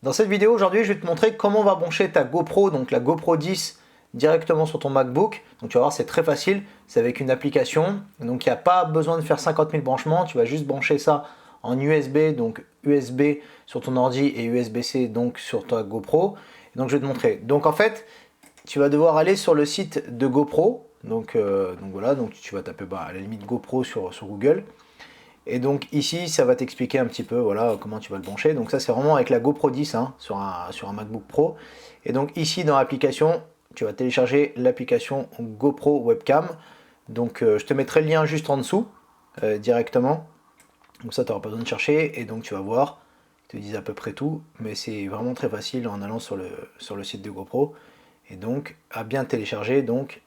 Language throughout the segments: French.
Dans cette vidéo aujourd'hui, je vais te montrer comment on va brancher ta GoPro, donc la GoPro 10 directement sur ton MacBook. Donc tu vas voir, c'est très facile, c'est avec une application. Donc il n'y a pas besoin de faire 50 000 branchements, tu vas juste brancher ça en USB, donc USB sur ton ordi et USB-C donc sur ta GoPro. Et donc je vais te montrer. Donc en fait, tu vas devoir aller sur le site de GoPro. Donc voilà, donc tu vas taper à la limite GoPro sur Google. Et donc ici, ça va t'expliquer un petit peu voilà, comment tu vas le brancher. Donc ça, c'est vraiment avec la GoPro 10 hein, sur un MacBook Pro. Et donc ici, dans l'application, tu vas télécharger l'application GoPro Webcam. Donc je te mettrai le lien juste en dessous, directement. Donc ça, tu n'auras pas besoin de chercher. Et donc tu vas voir, ils te disent à peu près tout. Mais c'est vraiment très facile en allant sur le site de GoPro. Et donc, à bien télécharger donc,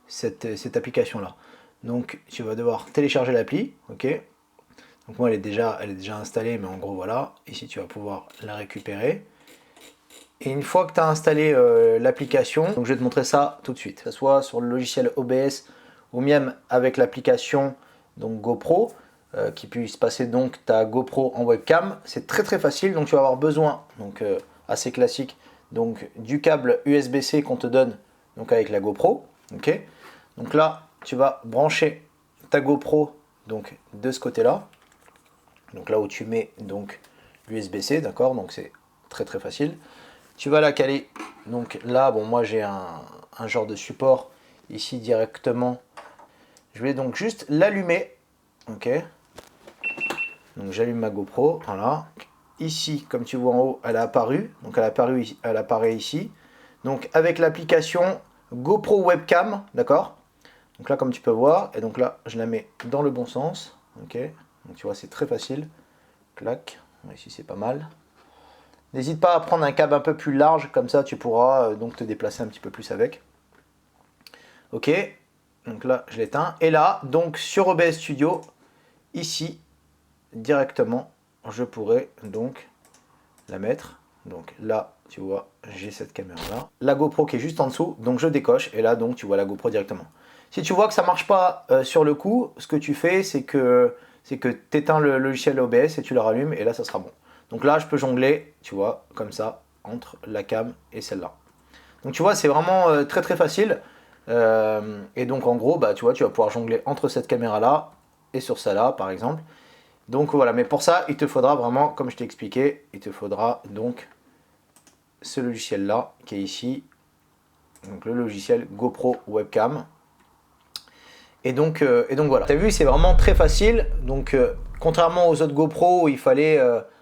cette application-là. Donc tu vas devoir télécharger l'appli, ok. Donc moi elle est déjà installée, mais en gros voilà, ici tu vas pouvoir la récupérer. Et une fois que tu as installé l'application, donc je vais te montrer ça tout de suite, que ce soit sur le logiciel OBS ou même avec l'application donc GoPro, qui puisse passer donc ta GoPro en webcam, c'est très facile. Donc tu vas avoir besoin, donc assez classique, donc du câble USB-C qu'on te donne donc avec la GoPro, ok. Donc là tu vas brancher ta GoPro donc de ce côté-là. Donc là où tu mets donc l'USB-C, d'accord, donc c'est très facile. Tu vas la caler, donc là, bon moi j'ai un genre de support ici directement. Je vais donc juste l'allumer, ok. Donc j'allume ma GoPro, voilà. Ici, comme tu vois en haut, elle a apparu, donc elle apparaît ici. Donc avec l'application GoPro Webcam, d'accord. Donc là comme tu peux voir, et donc là je la mets dans le bon sens, ok. Donc tu vois, c'est très facile. Clac. Ici, c'est pas mal. N'hésite pas à prendre un câble un peu plus large, comme ça tu pourras donc te déplacer un petit peu plus avec. Ok. Donc là, je l'éteins. Et là, donc sur OBS Studio, ici, directement, je pourrais donc la mettre. Donc là, tu vois, j'ai cette caméra-là. La GoPro qui est juste en dessous, donc je décoche. Et là, donc, tu vois la GoPro directement. Si tu vois que ça ne marche pas sur le coup, ce que tu fais, c'est que tu éteins le logiciel OBS et tu le rallumes et là ça sera bon. Donc là je peux jongler, tu vois, comme ça, entre la cam et celle-là. Donc tu vois, c'est vraiment très facile. Et donc en gros, bah, tu vois, tu vas pouvoir jongler entre cette caméra-là et sur celle-là, par exemple. Donc voilà, mais pour ça, il te faudra vraiment, comme je t'ai expliqué, il te faudra donc ce logiciel-là qui est ici. Donc le logiciel GoPro Webcam. Et donc voilà, tu as vu, c'est vraiment très facile. Donc contrairement aux autres GoPro où il fallait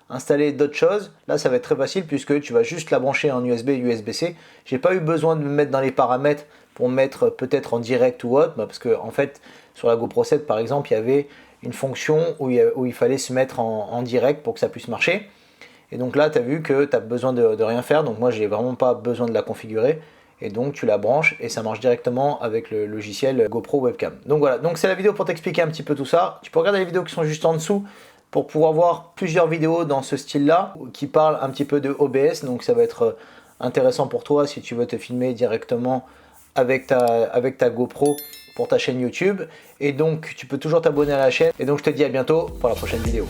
installer d'autres choses, là ça va être très facile puisque tu vas juste la brancher en USB et USB-C. J'ai pas eu besoin de me mettre dans les paramètres pour mettre peut-être en direct ou autre, parce que en fait sur la GoPro 7 par exemple, il y avait une fonction où il fallait se mettre en direct pour que ça puisse marcher. Et donc là tu as vu que tu as besoin de rien faire, donc moi j'ai vraiment pas besoin de la configurer. Et donc tu la branches et ça marche directement avec le logiciel GoPro Webcam. Donc voilà, donc c'est la vidéo pour t'expliquer un petit peu tout ça. Tu peux regarder les vidéos qui sont juste en dessous pour pouvoir voir plusieurs vidéos dans ce style-là qui parlent un petit peu de OBS. Donc ça va être intéressant pour toi si tu veux te filmer directement avec ta GoPro pour ta chaîne YouTube. Et donc tu peux toujours t'abonner à la chaîne. Et donc je te dis à bientôt pour la prochaine vidéo.